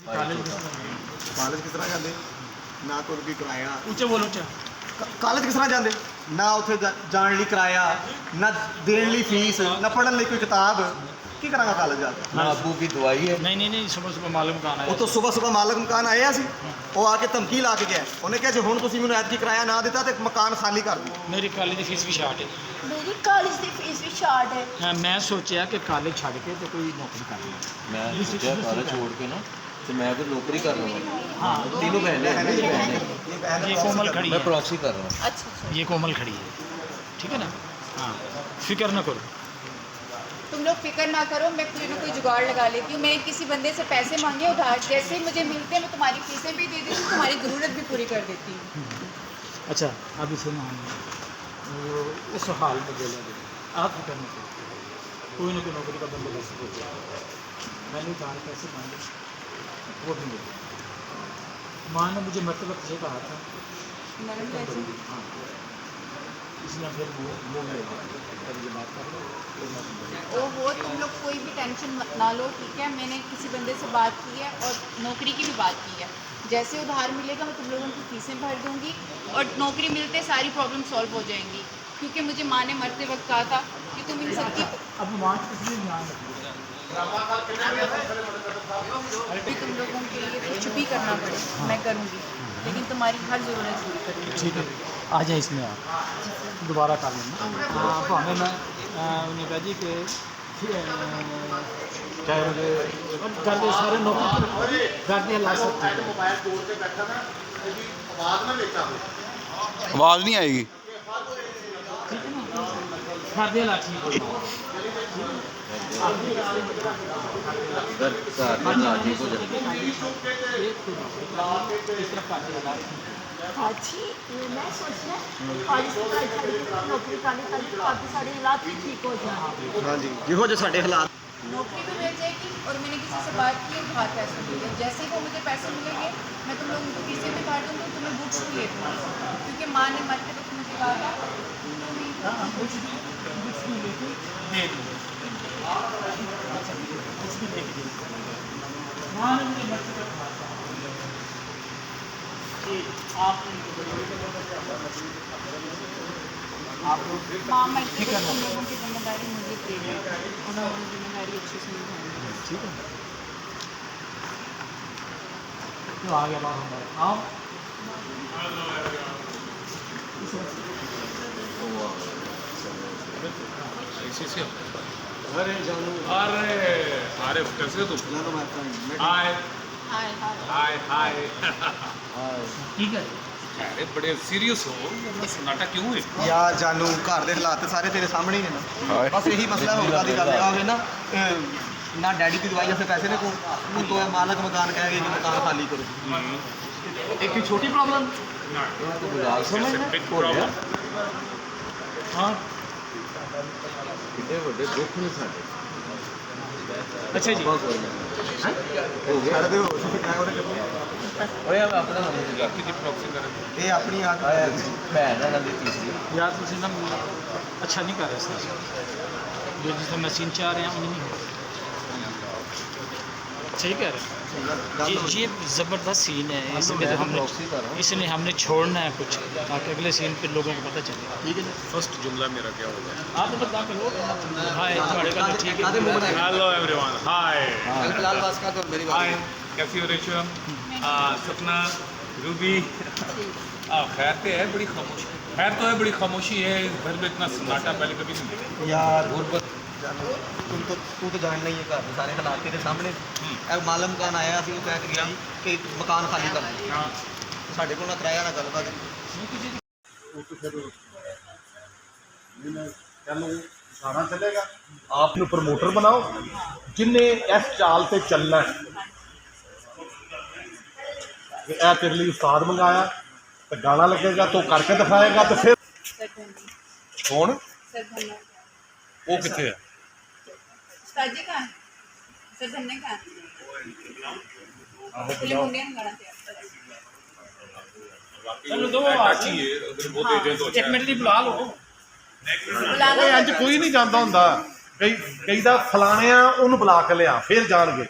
College ਕਿਸ ਤਰ੍ਹਾਂ ਜਾਂਦੇ ਨਾ ਤੁਰ ਕੇ ਕਿਰਾਇਆ ਉੱਚੇ ਬੋਲੋ ਉੱਚਾ। ਕਾਲਜ ਕਿਸ ਤਰ੍ਹਾਂ ਜਾਂਦੇ ਨਾ ਉੱਥੇ ਜਾਣ ਲਈ ਕਿਰਾਇਆ ਨਾ ਦੇਣ ਲਈ ਫੀਸ ਨਾ ਪੜ੍ਹਨ ਲਈ ਕੋਈ ਕਿਤਾਬ ਕੀ ਕਰਾਂਗਾ ਕਾਲਜ ਜਾ ਕੇ ना अबू की दवाई है। नहीं नहीं नहीं, सुबह सुबह मालूम कहाँ आया। ਉਹ ਤੋਂ ਸਵੇਰ ਮਾਲਕ ਮਕਾਨ ਆਇਆ ਸੀ ਉਹ ਆ ਕੇ ਧਮਕੀ ਲਾ ਕੇ ਗਿਆ ਉਹਨੇ ਕਿਹਾ ਜੇ ਹੁਣ ਤੁਸੀਂ ਮੈਨੂੰ ਐਤਕੀ ਕਿਰਾਇਆ ਨਾ ਦਿੱਤਾ ਤੇ ਮਕਾਨ ਖਾਲੀ ਕਰ ਦਿਓ मेरी कॉलेज की फीस भी शार्ट है। मेरी कॉलेज की फीस भी शार्ट है। हाँ, मैं सोचा कि कॉलेज छड़ के तो कोई नौकरी कर लूँ। मैं सोचा कॉलेज छोड़ के ना तो मैं फिर नौकरी कर रहा हूँ। हाँ, तीनों बहनें हैं, मेरी बहनें। ਇਹ ਬਹਿਨ ये कोमल खड़ी मैं है, प्रॉक्सी कर रहा हूँ। अच्छा अच्छा। ये कोमल खड़ी है, ठीक है ना। हाँ, फिक्र ना करो। तुम लोग फिक्र ना करो, मैं कोई ना कोई जुगाड़ लगा लेती हूँ। मैंने किसी बंदे से पैसे मांगे उधार, जैसे ही मुझे मिलते हैं मैं तुम्हारी फीसें भी दे देती हूँ, तुम्हारी ज़रूरत भी पूरी कर देती हूँ। अच्छा, अब इसे वो उस हाल में बोला गया आप फिक्र ना करो, कोई ना कोई नौकरी का बंदोबस्त हो जाएगा। मैंने उधार पैसे मांगे वो भी मिले। माँ ने मुझे मतलब से कहा था मैंने पैसे हाँ, इसलिए फिर वो मिलेगा ये बात कर लो तो मैं समझ ओहो, तुम लोग कोई भी टेंशन ना लो, ठीक है। मैंने किसी बंदे से बात की है और नौकरी की भी बात की है। जैसे उधार मिलेगा मैं तुम लोगों की फीसें भर दूँगी और नौकरी मिलते सारी प्रॉब्लम सॉल्व हो जाएंगी, क्योंकि मुझे माँ ने मरते वक्त कहा था कि तुम इन सबकी अब वहाँ इसलिए ध्यान रखिए भी तुम लोगों के लिए कुछ भी करना पड़े मैं करूँगी, लेकिन तुम्हारी हर ज़रूरत पूरी करूँगी। ठीक है आ जाए इसमें आप दोबारा कर लेना। हाँ तो हमें मैं उन्हें कहा जी कि क्या कर दे सारे नौकरी कर दिया ला सकते हैं। आवाज़ नहीं आएगी। कर दिया ला ठीक हो घर का ठीक हो जाए। अच्छी मैं सोच रहा कॉलेज की पढ़ाई छड़ के नौकरी करने ताकि काफ़ी सारे हालात भी ठीक हो जाए। ਹਾਂਜੀ ਜਿਹੋ ਜਿਹੇ ਸਾਡੇ ਹਾਲਾत नौकरी भी मिल जाएगी और मैंने किसी से बात की उधार पैसे मिले, जैसे ही वो मुझे पैसे मिलेंगे मैं तुम लोगों की फीसें भी भर दूँगी, तुम्हें बुक्स भी ले दूँगी, क्योंकि माँ ने मरते वक्त मुझे कहा था कुछ भी लेके दे दो कुछ भी लेके दे दो। वहाँ ने मुझे बच्चे का कहा था कि आप माँ मरते वक्त तुम लोगों की जिम्मेदारी मुझे दे दी, उन्होंने जिम्मेदारी अच्छे से निभाई। ठीक है तो आ गया बात हमारा आओ अरे अरे कैसे तुम हाय हाय हाय हाय हाय ठीक है अरे बड़े सीरियस हो, बस सन्नाटा क्यों है? ਯਾਰ ਜਾਨੂ ਘਰ ਦੇ ਹਾਲਾਤ ਤੇ ਸਾਰੇ ਤੇਰੇ ਸਾਹਮਣੇ ਹੀ ਨੇ ਨਾ ਬਸ ਇਹੀ ਮਸਲਾ ਹੋਗਾ ਦੀ ਗੱਲ ਆਵੇ ਨਾ ਨਾ ਡੈਡੀ ਦੀ ਦਵਾਈ ਵਾਸਤੇ ਪੈਸੇ ਨੇ ਕੋ ਉਤੋਂ ਇਹ ਮਾਲਕ ਮਕਾਨ ਕਹਿ ਗਏ ਕਿ ਮਕਾਨ ਖਾਲੀ ਕਰੋ ਇੱਕ ਛੋਟੀ problem It's a big problem. हाँ कितने बड़े दुख ने साढ़े अच्छा जी ਛੱਡ ਦਿਓ ਤੁਸੀਂ ਕਿਆ ਉਹਨੇ ਕਰਨੀ ओए अब अपना जाति की प्रॉक्सी करें। ਇਹ ਆਪਣੀ ਆਦਤ आया ਹੈ भैन है ना दी तीसरी यार तुम ना अच्छा नहीं कर रहे सर जो जिसमें मशीन चाह रहे हैं उन्हें नहीं हो सही कह रहे हैं। ये ज़बरदस्त सीन है, इसमें तो हमने प्रॉक्सी कर रहा हूँ। इसलिए हमने छोड़ना है कुछ ताकि अगले सीन पे लोगों को पता चले। ਠੀਕ ਹੈ ਜੀ फर्स्ट जुमला मेरा क्या होगा? आप तो बता करो हाय तुम्हारे का तो ठीक ਕਾਦੇ है। ਮੂੰਹ ਬਣਾਏ हेलो एवरीवन, हाय ਫਿਲਹਾਲ ਬਸ ਕਾ ਤੋਂ ਮੇਰੀ हाय, बात कैसी हो रेशम? सपना, रूबी, खैर तो है, बड़ी खामोशी खैर तो है, बड़ी खामोशी है इस घर में, इतना सन्नाटा पहले कभी नहीं देखा। यार गुरबत तू तो जानना ही है घर के सारे हालात तेरे सामने मालम मकान आया ਸੀ ਉਹ ਕਹਿ ਕੇ ਗਿਆ ਕਿ ਮਕਾਨ ਖਾਲੀ ਕਰ ਦੇ हाँ ਸਾਡੇ ਕੋਲ ਨਾ ਕਿਰਾਇਆ ਨਾ ਗੱਲ ਬਾਤ ਆਪ ਨੂੰ ਪ੍ਰਮੋਟਰ ਬਣਾਓ ਜਿਨੇ ਇਸ ਚਾਲ ਤੇ ਚੱਲਣਾ ਹੈ ਕਿ ਇਹ ਤੇਰੇ ਲਈ ਉਸਤਾਦ ਮੰਗਾਇਆ ਤੇ ਗਾਣਾ ਲੱਗੇਗਾ ਤੂੰ ਕਰਕੇ ਦਿਖਾਏਗਾ ਤੇ ਫਿਰ सर ਹੁਣ सर धन्यवाद। वो कितने है? उस्ताद जी कहाँ हैं? सर धन्य कहाँ हैं? फिल्म मुंडिया में गाना थे। चलो दो अटैची है, अगर बहुत एजेंट हो एक जाए। मिनट की बुला लो बुलाना ਓਏ ਅੱਜ ਕੋਈ ਨਹੀਂ ਜਾਂਦਾ ਹੁੰਦਾ ਕਈ ਦਾ ਫਲਾਣਿਆਂ ਉਹਨੂੰ ਬੁਲਾ ਕੇ ਲਿਆ ਫਿਰ ਜਾਣਗੇ